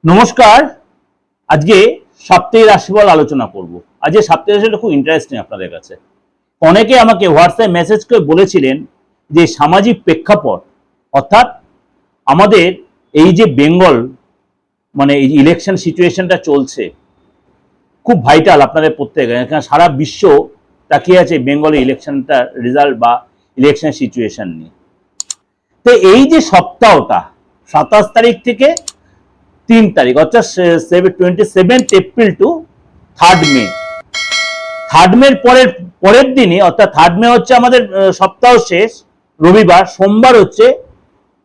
নমস্কার। আজকে সাপ্তাহিক রাশিফল আলোচনা করব। আজকে সাপ্তাহিক রাশিটা খুব ইন্টারেস্টিং আপনাদের কাছে। অনেকে আমাকে হোয়াটসঅ্যাপ মেসেজ করে বলেছিলেন যে সামাজিক প্রেক্ষাপট অর্থাৎ আমাদের এই যে বেঙ্গল এই ইলেকশন সিচুয়েশনটা চলছে খুব ভাইটাল আপনাদের প্রত্যেকে, এখানে সারা বিশ্ব তাকিয়ে আছে বেঙ্গলের ইলেকশনটা রেজাল্ট বা ইলেকশন সিচুয়েশন নিয়ে। তো এই যে সপ্তাহটা 27 তারিখ থেকে 3 তারিখ অর্থাৎ 27 এপ্রিল টু 3 মে, 3 মের পরের দিনই অর্থাৎ 3 মে হচ্ছে আমাদের সপ্তাহ শেষ রবিবার, সোমবার হচ্ছে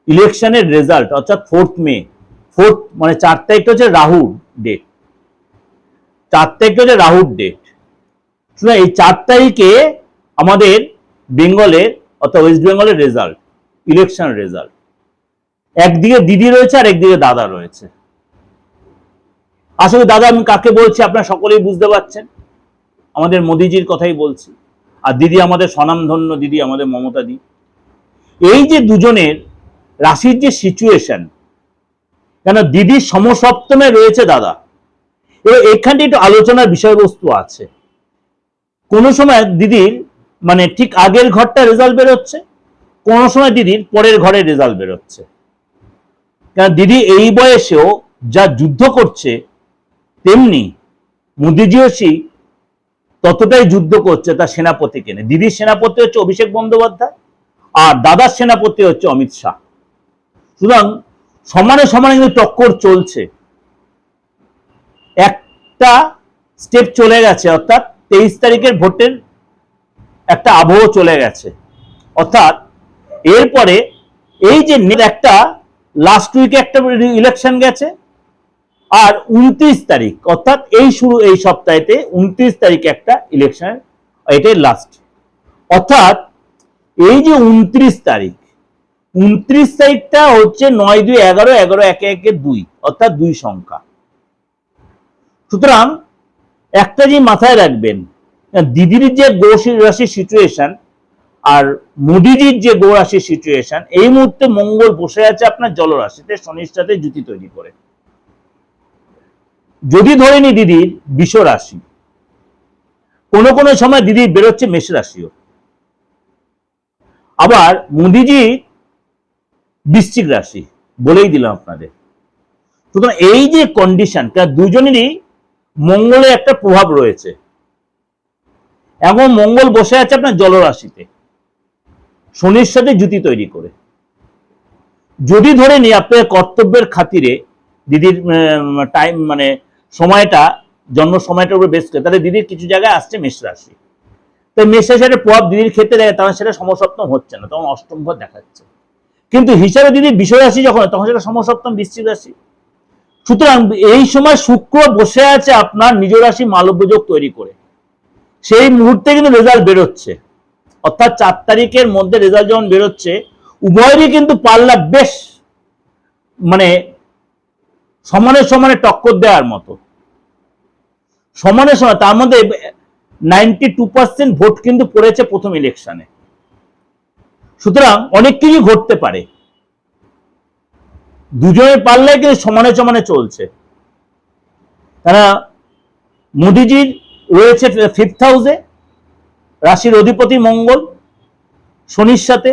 ইলেকশনের রেজাল্ট অর্থাৎ 4 মে। 4 তারিখটা হচ্ছে রাহু ডেট, 4 তারিখটা হচ্ছে রাহুর ডেট। এই 4 তারিখে আমাদের বেঙ্গলের অর্থাৎ ওয়েস্ট বেঙ্গলের রেজাল্ট, ইলেকশন রেজাল্ট। একদিকে দিদি রয়েছে আর একদিকে দাদা রয়েছে। আসলে দাদা আমি কাকে বলছি আপনারা সকলেই বুঝতে পারছেন, আমাদের মোদিজির কথাই বলছি। আর দিদি আমাদের স্বনামধন্য দিদি, আমাদের মমতা দি। এই যে দুজনের রাশির যে সিচুয়েশন, কেন দিদির সমসপ্তমে রয়েছে দাদা, এবার এখানটি একটু আলোচনার বিষয়বস্তু আছে। কোনো সময় দিদির ঠিক আগের ঘরটা রেজাল্ট বেরোচ্ছে, কোনো সময় দিদির পরের ঘরে রেজাল্ট বেরোচ্ছে। কারণ দিদি এই বয়সেও যা যুদ্ধ করছে তেমনি মোদিজিও ততটাই যুদ্ধ করছে তার সেনাপতিকে নিয়ে। দিদির সেনাপতি হচ্ছে অভিষেক বন্দ্যোপাধ্যায় আর দাদার সেনাপতি হচ্ছে অমিত শাহ। সুতরাং সমানে সমানে কিন্তু টক্কর চলছে। একটা স্টেপ চলে গেছে অর্থাৎ 23 তারিখের ভোটের একটা আবহ চলে গেছে, অর্থাৎ এরপরে এই যে একটা লাস্ট উইকে একটা ইলেকশন গেছে আর 29 তারিখ অর্থাৎ এই সপ্তাহেতে 29 তারিখে একটা ইলেকশন, এটাই লাস্ট। অর্থাৎ এই যে 29 তারিখটা হচ্ছে 9 2 11 11 1 1 2 অর্থাৎ 2 সংখ্যা। সুতরাং একটা যে মাথায় রাখবেন, দিদির যে গো রাশির সিচুয়েশন আর মোদিজির যে গো রাশির সিচুয়েশন, এই মুহূর্তে মঙ্গল বসে আছে আপনার জলরাশিতে শনির সাথে জুতি তৈরি করে। যদি ধরে নি দিদির বৃষ রাশি, কোনো কোনো সময় দিদির বেরোচ্ছে মেষ রাশিও, আবার মোদিজি বৃশ্চিক রাশি, বলেই দিলাম আপনাদের। সুতরাং এই যে কন্ডিশন, দুজনেরই মঙ্গলের একটা প্রভাব রয়েছে এবং মঙ্গল বসে আছে আপনার জলরাশিতে শনির সাথে জুতি তৈরি করে। যদি ধরে নি আপনার কর্তব্যের খাতিরে দিদির টাইম সময়টা জন্ম সময়টার উপর বেস করে, তাহলে দিদির কিছু জায়গায় আসছে মেষ রাশি। তো মেষ রাশির প্রভাব দিদির ক্ষেত্রে দেখে, তখন সেটা সমসপ্তম হচ্ছে না, তখন অষ্টম ঘর দেখাচ্ছে। কিন্তু হিসাবে দিদির বিষয় রাশি যখন, তখন সেটা সমসপ্তম বৃশ্চিক রাশি। সুতরাং এই সময় শুক্র বসে আছে আপনার নিজ রাশি মালব্যযোগ তৈরি করে, সেই মুহূর্তে কিন্তু রেজাল্ট বেরোচ্ছে। অর্থাৎ 4 তারিখের মধ্যে রেজাল্ট যখন বেরোচ্ছে, উভয়েরই কিন্তু পাল্লা বেশ সমানে সমানে টক্কর দেওয়ার মতো, সমানে সমানে। তার মধ্যে 92% ভোট কিন্তু পড়েছে প্রথম ইলেকশনে। সুতরাং অনেক কিছু ঘটতে পারে, দুজনের পাল্লায় কিন্তু সমানে সমানে চলছে। তারা মোদিজির রয়েছে 5th হাউসে, রাশির অধিপতি মঙ্গল শনির সাথে।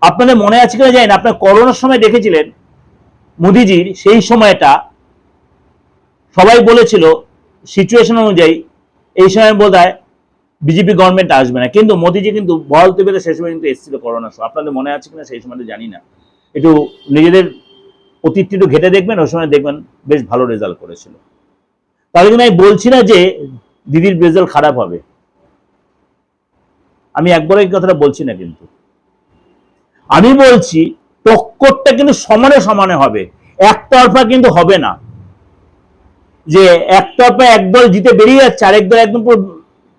আপনাদের মনে আছে কিনা জানেন, আপনার করোনার সময় দেখেছিলেন মোদিজির সেই সময়টা সবাই বলেছিল সিচুয়েশন অনুযায়ী এই সময় বোধহয় বিজেপি গভর্নমেন্ট আসবে না, কিন্তু মোদিজি কিন্তু বল পেতে সেই সময় কিন্তু এসেছিল করোনার সময়। আপনাদের মনে আছে কিনা সেই সময়টা জানি না, একটু নিজেদের অতীতটি একটু ঘেটে দেখবেন, ওই সময় দেখবেন বেশ ভালো রেজাল্ট করেছিল। তাহলে কিন্তু আমি বলছি না যে দিদির রেজাল্ট খারাপ হবে, আমি একবারও এই কথাটা বলছি না, কিন্তু আমি বলছি টক্করটা কিন্তু সমানে সমানে হবে, একতরফা কিন্তু হবে না যে একতরফা একদল জিতে বেরিয়ে যাচ্ছে আর একদল একদম পুরো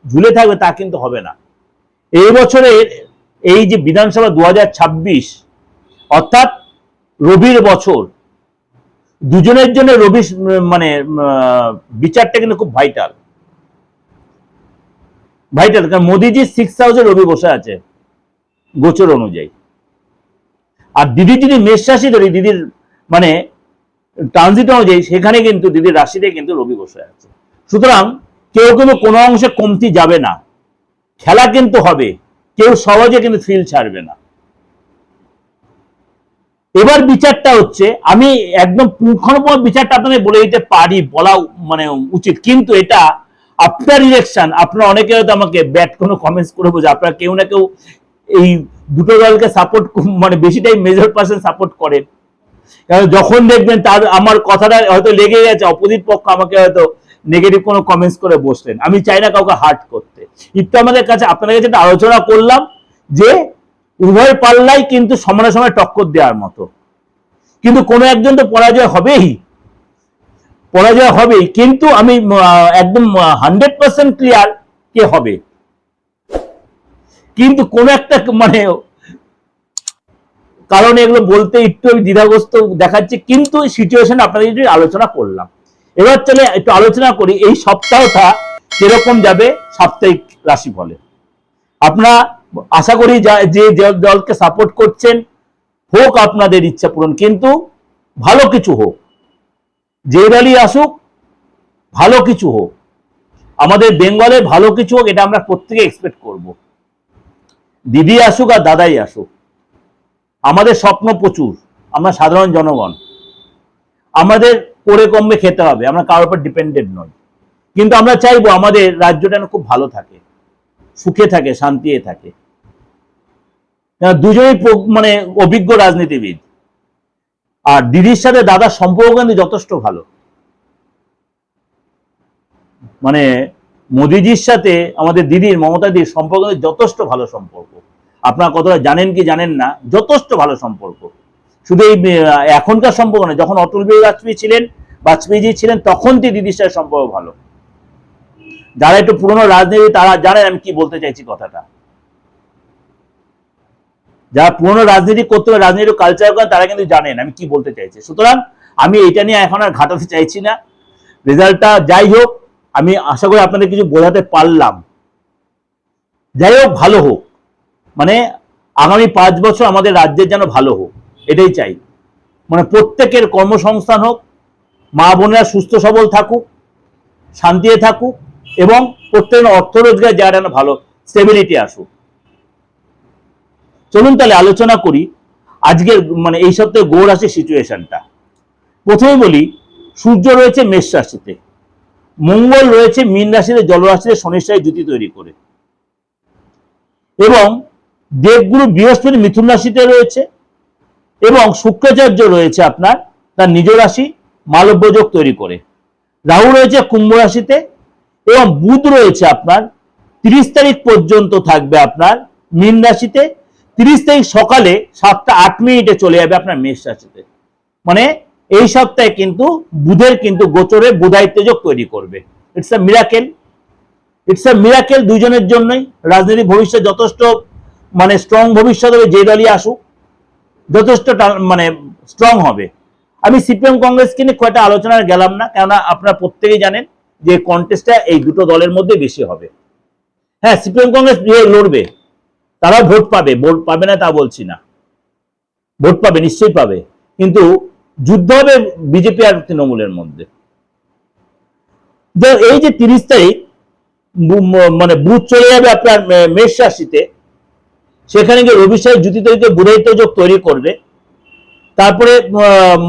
ঝুলে থাকবে, তা কিন্তু হবে না। এই বছরের এই যে বিধানসভা 2026 অর্থাৎ রবির বছর, দুজনের জন্য রবি বিচারটা কিন্তু খুব ভাইটাল। কারণ মোদিজি 6th হাউসে রবি বসে আছে গোচর অনুযায়ী, আর দিদি যদি মেষ রাশি ধরি, দিদির ট্রানজিট অনুযায়ী সেখানে কিন্তু দিদির রাশিতে কিন্তু রবি বসে আছে। সুতরাং কেউ কিন্তু কোনো অংশে কমতি যাবে না, খেলা কিন্তু হবে, কেউ সহজে কিন্তু ফিল ছাড়বে না। এবার বিচারটা হচ্ছে, আমি একদম পুঙ্খানুপুঙ্খ বিচারটা আপনাদের বলে দিতে পারি, বলা মানে উচিত, কিন্তু এটা আফটার ইলেকশন আপনারা অনেকে হয়তো আমাকে ব্যাড কোনো কমেন্টস করে বোঝে, আপনারা কেউ না কেউ এই দুটো দলকে সাপোর্ট মানে বেশিটাই মেজর পার্সেন্ট সাপোর্ট করেন। কারণ যখন দেখবেন তার আমার কথাটা হয়তো লেগে গেছে, অপোজিট পক্ষ আমাকে হয়তো নেগেটিভ কোনো কমেন্টস করে বসলেন, আমি চাই না কাউকে হার্ট করতে। একটু আমাদের কাছে আপনাদের কাছে একটা আলোচনা করলাম যে উভয় পাল্লাই কিন্তু সমানে সমানে টক্কর দেওয়ার মতো, কিন্তু কোনো একজন তো পরাজয় হবেই, পরাজয় হবেই, কিন্তু আমি একদম 100% ক্লিয়ার কে হবে, কিন্তু কোন একটা মানে কারণে এগুলো বলতে একটু আমি দ্বিধাগ্রস্ত দেখাচ্ছি, কিন্তু সিচুয়েশন আপনাদের যদি আলোচনা করলাম। এবার চলে একটু আলোচনা করি এই সপ্তাহটা কিরকম যাবে সাপ্তাহিক রাশিফলে। আপনারা আশা করি যে দলকে সাপোর্ট করছেন হোক আপনাদের ইচ্ছা পূরণ, কিন্তু ভালো কিছু হোক, যে দলই আসুক ভালো কিছু হোক, আমাদের বেঙ্গলের ভালো কিছু হোক, এটা আমরা প্রত্যেকে এক্সপেক্ট করব। দিদি আসুক আর দাদাই আসুক, আমাদের স্বপ্ন প্রচুর, আমরা সাধারণ জনগণ, আমাদের করে কমবে খেতে হবে, আমরা কারোর উপর ডিপেন্ডেন্ট নই, কিন্তু আমরা চাইবো আমাদের রাজ্যটা খুব ভালো থাকে, সুখে থাকে, শান্তিতে থাকে। দুজনেই মানে অভিজ্ঞ রাজনীতিবিদ, আর দিদির সাথে দাদার সম্পর্ক কিন্তু যথেষ্ট ভালো, মানে মোদিজির সাথে আমাদের দিদির মমতা দিদির সম্পর্ক যথেষ্ট ভালো সম্পর্ক। আপনারা কতটা জানেন কি জানেন না, যথেষ্ট ভালো সম্পর্ক। শুধু এই এখনকার সম্পর্ক না, যখন অটল বিহারী বাজপেয়ীজি ছিলেন তখন দিদির সাথে সম্পর্ক ভালো। যারা একটু পুরনো রাজনীতি তারা জানেন আমি কি বলতে চাইছি কথাটা, যারা পুরনো রাজনীতি করতে হবে, রাজনীতি কালচার করেন, তারা কিন্তু জানেন আমি কি বলতে চাইছি। সুতরাং আমি এটা নিয়ে এখন আর ঘাটাতে চাইছি না। রেজাল্টটা যাই হোক, আমি আশা করি আপনাদের কিছু বোঝাতে পারলাম। যাই হোক, ভালো হোক, মানে আগামী 5 বছর আমাদের রাজ্যের যেন ভালো হোক, এটাই চাই। মানে প্রত্যেকের কর্মসংস্থান হোক, মা বোনেরা সুস্থ সবল থাকুক, শান্তিতে থাকুক, এবং প্রত্যেকের অর্থ রোজগার যেন ভালো স্টেবিলিটি আসুক। চলুন তাহলে আলোচনা করি আজকের মানে এই সপ্তাহে গ্রহ রাশির সিচুয়েশনটা। প্রথমে বলি, সূর্য রয়েছে মেষ রাশিতে, মঙ্গল রয়েছে মীন রাশিতে, জলরাশিতে শনির সাথে জুতি তৈরি করে, এবং দেবগুরু বৃহস্পতি মিথুন রাশিতে রয়েছে, এবং শুক্রাচার্য রয়েছে আপনার তার নিজ রাশি মালব্য যোগ তৈরি করে, রাহু রয়েছে কুম্ভ রাশিতে, এবং বুধ রয়েছে আপনার 30 তারিখ পর্যন্ত থাকবে আপনার মীন রাশিতে, 30 তারিখ সকালে 7টা 8 মিনিটে চলে যাবে আপনার মেষ রাশিতে। মানে এই সপ্তাহে কিন্তু বুধের কিন্তু গোচরে বুধায়িত্ব যোগ তৈরি করবে। It's a miracle, it's a miracle দুজনের জন্যই। রাজনীতি ভবিষ্যৎ যথেষ্ট মানে স্ট্রং ভবিষ্যৎ হবে, যে দলই আসুক যথেষ্ট মানে স্ট্রং হবে। আমি সিপিএম কংগ্রেসকে নিয়ে কয়েকটা আলোচনায় গেলাম না, কেননা আপনারা প্রত্যেকেই জানেন যে কন্টেস্টটা এই দুটো দলের মধ্যে বেশি হবে। হ্যাঁ, সিপিএম কংগ্রেস লড়বে, তারা ভোট পাবে, ভোট পাবে না তা বলছি না, ভোট পাবে, নিশ্চয়ই পাবে, কিন্তু যুদ্ধ হবে বিজেপি আর তৃণমূলের মধ্যে। এই যে 30 তারিখ মানে বুধ চলে যাবে আপনার মেষ রাশিতে, সেখানে গিয়ে রবির সাথে জুতি তৈরিতে বুধায়িত্ব যোগ তৈরি করবে। তারপরে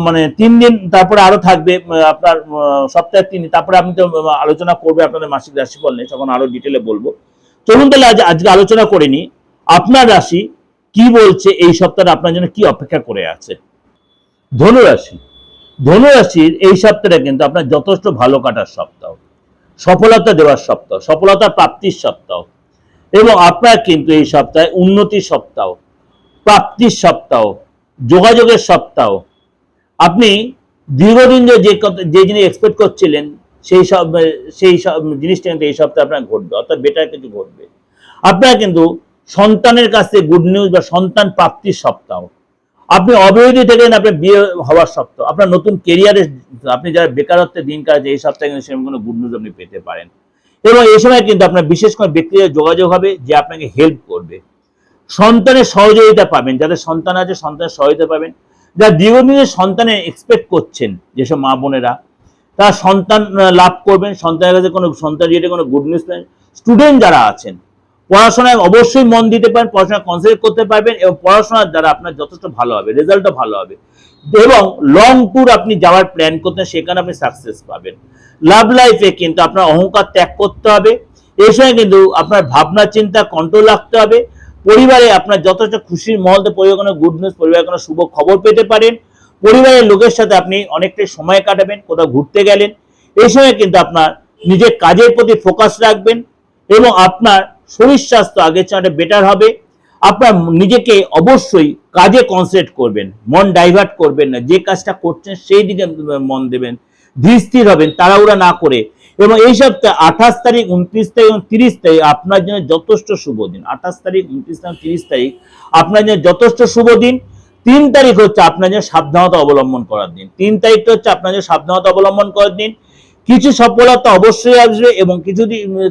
মানে 3 দিন তারপরে আরো থাকবে আপনার সপ্তাহে 3 দিন, তারপরে আমি তো আলোচনা করবে আপনাদের মাসিক রাশিফল নিয়ে, তখন আরো ডিটেলে বলবো। চলুন তাহলে আজকে আলোচনা করে নি আপনার রাশি কি বলছে, এই সপ্তাহে আপনার জন্য কি অপেক্ষা করে আছে। ধনুরাশি, ধনুরাশির এই সপ্তাহটা কিন্তু আপনার যথেষ্ট ভালো কাটার সপ্তাহ, সফলতা দেওয়ার সপ্তাহ, সফলতা প্রাপ্তির সপ্তাহ, এবং আপনার কিন্তু এই সপ্তাহে উন্নতির সপ্তাহ, প্রাপ্তির সপ্তাহ, যোগাযোগের সপ্তাহ। আপনি দীর্ঘদিন যে জিনিস এক্সপেক্ট করছিলেন সেই সব জিনিসটা কিন্তু এই সপ্তাহে আপনার ঘটবে, অর্থাৎ বেটার কিছু ঘটবে। আপনার কিন্তু সন্তানের কাছে গুড নিউজ বা সন্তান প্রাপ্তির সপ্তাহ। আপনি অবিবাহিত থেকে আপনার বিয়ে হওয়ার সপ্তাহ, আপনার নতুন কেরিয়ারে, আপনি যারা বেকারত্বের দিন কাটে এই সপ্তাহে কিন্তু সেরকম কোনো গুড নিউজ আপনি পেতে পারেন। এবং এই সময় কিন্তু আপনার বিশেষ করে ব্যক্তিগত যোগাযোগ হবে যে আপনাকে হেল্প করবে। সন্তানের সহযোগিতা পাবেন, যাদের সন্তান আছে সন্তানের সহযোগিতা পাবেন। যারা দীর্ঘদিনের সন্তানের এক্সপেক্ট করছেন, যেসব মা বোনেরা তারা সন্তান লাভ করবেন, সন্তানের কাছে কোনো সন্তান রিলেটেড কোনো গুড নিউজ পাবেন। স্টুডেন্ট যারা আছেন পড়াশোনায় অবশ্যই মন দিতে পারেন, পড়াশোনা কনসেন্ট্রেট করতে পারবেন এবং পড়াশোনার দ্বারা আপনার যথেষ্ট ভালো হবে, রেজাল্টও ভালো হবে এবং লং ট্যুর আপনি যাওয়ার প্ল্যান করতেন সেখানে আপনি সাকসেস পাবেন। লাভ লাইফে কিন্তু আপনার অহংকার ত্যাগ করতে হবে, এই সময় কিন্তু আপনার ভাবনা চিন্তা কন্ট্রোল রাখতে হবে। পরিবারে আপনার যথেষ্ট খুশির মহলতে পরিবার কোনো গুড নিউজ, পরিবারের কোনো শুভ খবর পেতে পারেন। পরিবারের লোকের সাথে আপনি অনেকটাই সময় কাটাবেন, কোথাও ঘুরতে গেলেন। এই সময় কিন্তু আপনার নিজের কাজের প্রতি ফোকাস রাখবেন এবং আপনার শরীর স্বাস্থ্য আগের চেয়ে বেটার হবে। আপনার নিজেকে অবশ্যই কাজে কনসেন্ট্রেট করবেন, মন ডাইভার্ট করবেন না, যে কাজটা করছেন সেই দিকে মন দেবেন, ধীর স্থির হবেন তাড়াহুড়া না করে। এবং এই সপ্তাহে 28 তারিখ, 29 তারিখ এবং 30 তারিখ আপনার জন্য যথেষ্ট শুভ দিন। 28 তারিখ, 29 তারিখ, 30 তারিখ আপনার জন্য যথেষ্ট শুভ দিন। 3 তারিখ হচ্ছে আপনার জন্য সাবধানতা অবলম্বন করার দিন। 3 তারিখটা হচ্ছে আপনার জন্য সাবধানতা অবলম্বন করার দিন। কিছু সফলতা অবশ্যই আসবে এবং কিছু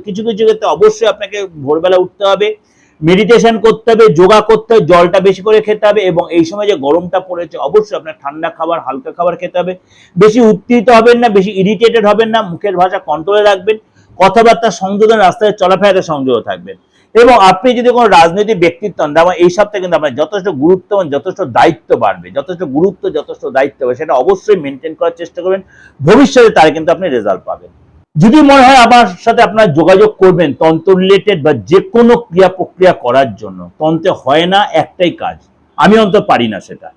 কিছু ক্ষেত্রে অবশ্যই আপনাকে ভোরবেলা উঠতে হবে, মেডিটেশন করতে হবে, যোগা করতে হবে, জলটা বেশি করে খেতে হবে এবং এই সময় যে গরমটা পড়েছে অবশ্যই আপনার ঠান্ডা খাবার, হালকা খাবার খেতে হবে। বেশি উত্তেজিত হবেন না, বেশি ইরিটেটেড হবেন না, মুখের ভাষা কন্ট্রোলে রাখবেন, কথাবার্তা সংযোজন, রাস্তায় চলাফেরাতে সংযত থাকবেন। এবং আপনি যদি কোনো রাজনৈতিক ব্যক্তিত্ব হন, তাহলে এই সপ্তাহে কিন্তু আপনার যথেষ্ট গুরুত্ব এবং যথেষ্ট দায়িত্ব বাড়বে, যথেষ্ট গুরুত্ব, যথেষ্ট দায়িত্ব হবে, সেটা অবশ্যই মেনটেন করার চেষ্টা করবেন। ভবিষ্যতে তার কিন্তু আপনি রেজাল্ট পাবেন। যদি মনে হয় আমার সাথে আপনার যোগাযোগ করবেন তন্ত্র রিলেটেড বা যে কোনো ক্রিয়া প্রক্রিয়া করার জন্য, তন্ত্রে হয় না একটাই কাজ, আমি অন্তত পারি না, সেটা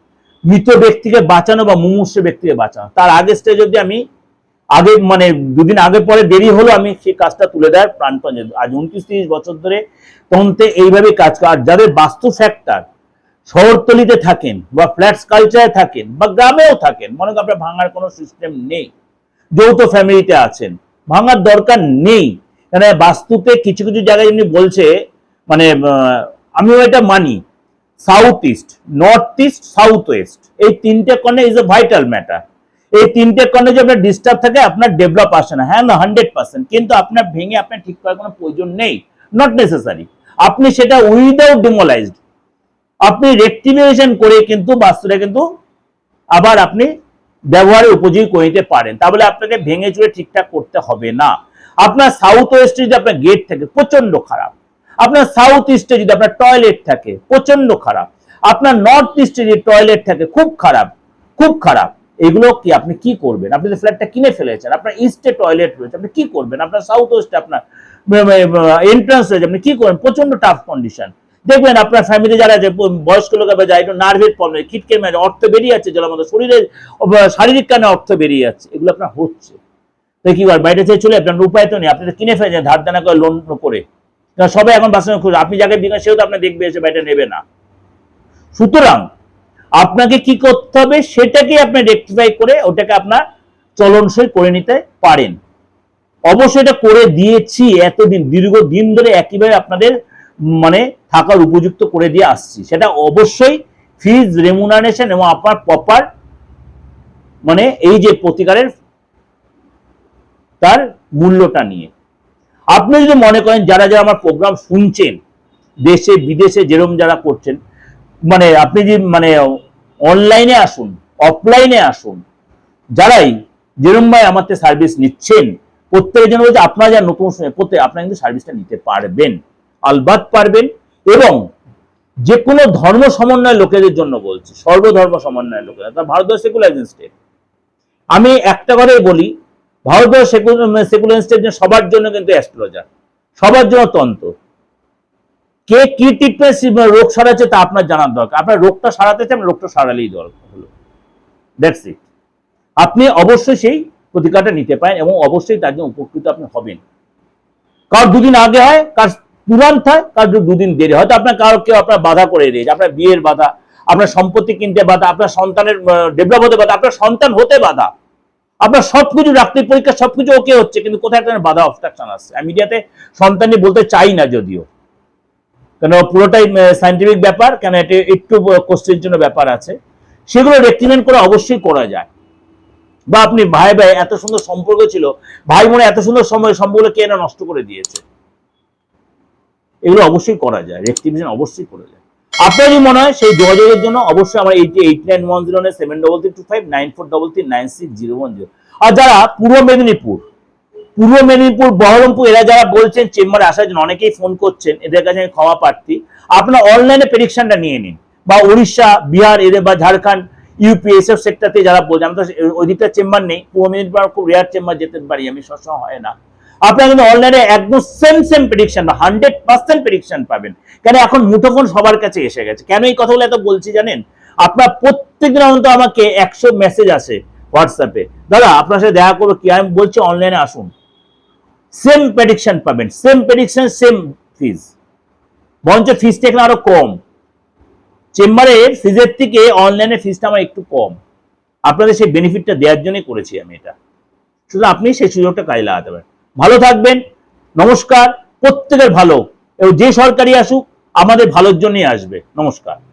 মৃত ব্যক্তিকে বাঁচানো বা মুমূর্ষু ব্যক্তিকে বাঁচানো। তার আগে স্টেজ অব্দি আমি আগে মানে দুদিন আগে পরে দেরি হলো আমি সেই কাজটা তুলে দেওয়ার প্রাণপণ। আজ 29-30 বছর ধরে তন্ত্রে এইভাবে কাজ করে। আর যাদের বাস্তু ফ্যাক্টর শহরতলিতে থাকেন বা ফ্ল্যাটস কালচারে থাকেন বা গ্রামেও থাকেন, মনে করেন আপনার ভাঙার কোনো সিস্টেম নেই, যৌথ ফ্যামিলিতে আছেন, ভাঙার দরকার নেই। মানে বাস্তুতে কিছু কিছু জায়গায় যেমনি বলছে, মানে আমিও এটা মানি, south east, north east, south west, এই তিনটে corner is a vital matter. এই তিনটে কর্নার যদি আপনার ডিস্টার্ব থাকে আপনার ডেভেলপ আসে না। হ্যাঁ না, 100%, কিন্তু আপনার ভেঙে আপনার ঠিক করার কোনো প্রয়োজন নেই, নট নেসেসারি। আপনি সেটা উইদাউট ডিমোলাইজড আপনি রেক্টিফিকেশন করে কিন্তু বাস্তুটা কিন্তু আবার আপনি ব্যবহারের উপযোগী করে নিতে পারেন। তাহলে আপনাকে ভেঙে চুরে ঠিকঠাক করতে হবে না। আপনার সাউথ ওয়েস্টে যদি আপনার গেট থাকে প্রচন্ড খারাপ, আপনার সাউথ ইস্টে যদি আপনার টয়লেট থাকে প্রচন্ড খারাপ, আপনার নর্থ ইস্টে যদি টয়লেট থাকে খুব খারাপ, খুব খারাপ। এগুলো কি আপনি কি করবেন? আপনি যে ফ্ল্যাটটা কিনে ফেলেছেন, আপনার ইস্টে টয়লেট রয়েছে, আপনি কি করবেন? আপনার সাউথ ওয়েস্টে আপনার এন্ট্রান্স রয়েছে, আপনি কি করবেন? প্রচন্ড টাফ কন্ডিশন। দেখবেন আপনার ফ্যামিলি যারা যে বয়স্ক লোক যায় একটু নার্ভের প্রবলেম, খিটকে মেরে অর্থ বেরিয়ে যাচ্ছে, জলের মতো শরীরের শারীরিক কারণে অর্থ বেরিয়ে যাচ্ছে, এগুলো আপনার হচ্ছে। তাই কি বাইরে থেকে চলে আপনার উপায় তো নেই, আপনি তো কিনে ফেলেছেন ধার দেনা করে, লোন করে। সবাই এখন বাসন খুঁজে, আপনি যাকে বিকাশ সেও তো আপনার দেখবে এসে বাইরে নেবে না। সুতরাং আপনাকে কি করতে হবে সেটাকে আপনি রেকটিফাই করে ওটাকে আপনার চলনসই করে নিতে পারেন। অবশ্যই এটা করে দিয়েছি, এতদিন দীর্ঘদিন ধরে একইভাবে আপনাদের মানে থাকার উপযুক্ত করে দিয়ে আসছি। সেটা অবশ্যই ফিজ রেমুনারেশন এবং আপনার প্রপার মানে এই যে প্রতিকারের তার মূল্যটা নিয়ে। আপনি যদি মনে করেন যারা যারা আমার প্রোগ্রাম শুনছেন দেশে বিদেশে যেরকম যারা করছেন, মানে আপনি যে মানে অনলাইনে আসুন, অফলাইনে আসুন, যারাই যেরকম ভাই আমার সার্ভিস নিচ্ছেন প্রত্যেকের জন্য বলছে আপনারা যা নতুন প্রত্যেক আপনারা কিন্তু সার্ভিসটা নিতে পারবেন, আলবাত পারবেন। এবং যে কোনো ধর্ম সমন্বয় লোকেদের জন্য বলছি, সর্বধর্ম সমন্বয় লোকেরা, তা ভারতবর্ষ সেকুলার স্টেট। আমি একটা কথাই বলি, ভারতবর্ষ সেকুলার স্টেট সবার জন্য কিন্তু অ্যাস্ট্রোলজার, সবার জন্য তন্ত্র। কে কি ট্রিটমেন্ট রোগ সারাচ্ছে তা আপনার জানার দরকার। আপনার রোগটা সারাতে চান, রোগটা সারালেই দরকার হলো, দ্যাটস ইট। আপনি অবশ্যই সেই প্রতিকারটা নিতে পারেন এবং অবশ্যই তার জন্য উপকৃত আপনি হবেন। কার দুদিন আগে হয়, কার তুরন্ত হয়, কার দুদিন দেরি, হয়তো আপনার কারো কেউ আপনার বাধা করে দিয়েছে, আপনার বিয়ের বাধা, আপনার সম্পত্তি কিনতে বাধা, আপনার সন্তানের ডেভেলপ হতে বাধা, আপনার সন্তান হতে বাধা, আপনার সবকিছু ডাক্তারি পরীক্ষা সবকিছু ওকে হচ্ছে, কিন্তু কোথায় একটা বাধা অবস্ট্রাকশন আসছে। আমি মিডিয়াতে সন্তানই বলতে চাই না যদিও, কেন পুরোটাই সায়েন্টিফিক ব্যাপার, কেন এটা একটু কোশ্চেন জন্য ব্যাপার আছে, সেগুলো রেক্টিফাই করে অবশ্যই করা যায়। বা আপনি ভাই ভাই এত সুন্দর সম্পর্ক ছিল, ভাই মনে এত সুন্দর সময় সম্পর্ক কে না নষ্ট করে দিয়েছে, এগুলো অবশ্যই করা যায়, রেক্টিফিকেশন অবশ্যই করা যায়। আপনার যদি মনে হয় সেই যোগাযোগের জন্য অবশ্যই আমার 88917259439601 আর যারা পূর্ব মেদিনীপুর বহরমপুর এরা যারা বলছেন চেম্বারে আসার জন্য, অনেকেই ফোন করছেন, এদের কাছে আমি ক্ষমা প্রার্থী। আপনারা অনলাইনে প্রেডিকশনটা নিয়ে নিন, বা উড়িষ্যা, বিহার এদের বা ঝাড়খণ্ড, ইউপি এসব সেক্টরতে যারা বলছেন, আমি তো ওই দিকটা চেম্বার নেই, পূর্ব মেদিনীপুর খুব রেয়ার চেম্বার যেতে পারি আমি, সবসময় হয় না। আপনারা কিন্তু অনলাইনে একদম সেম প্রেডিকশন বা 100% প্রেডিকশন পাবেন। কেন এখন মুঠোফোন সবার কাছে এসে গেছে। কেন এই কথাগুলো এত বলছি জানেন? আপনার প্রত্যেকদিন অন্তত আমাকে 100 মেসেজ আসে হোয়াটসঅ্যাপে, দাদা আপনার সাথে দেখা করবো কি, আমি বলছি অনলাইনে আসুন, সেম প্রেডিকশন পাবেন, সেম প্রেডিকশন সেম ফিজ, বরঞ্চ ফিজটা এখানে আরো কম। চেম্বারের ফিজের থেকে অনলাইনে ফিজটা আমার একটু কম। আপনাদের সেই বেনিফিটটা দেওয়ার জন্যই করেছি আমি এটা, শুধু আপনি সেই সুযোগটা কাজে লাগাতে পারেন। ভালো থাকবেন, নমস্কার। প্রত্যেকের ভালো, এবং যে সরকারি আসুক আমাদের ভালোর জন্যই আসবে। নমস্কার।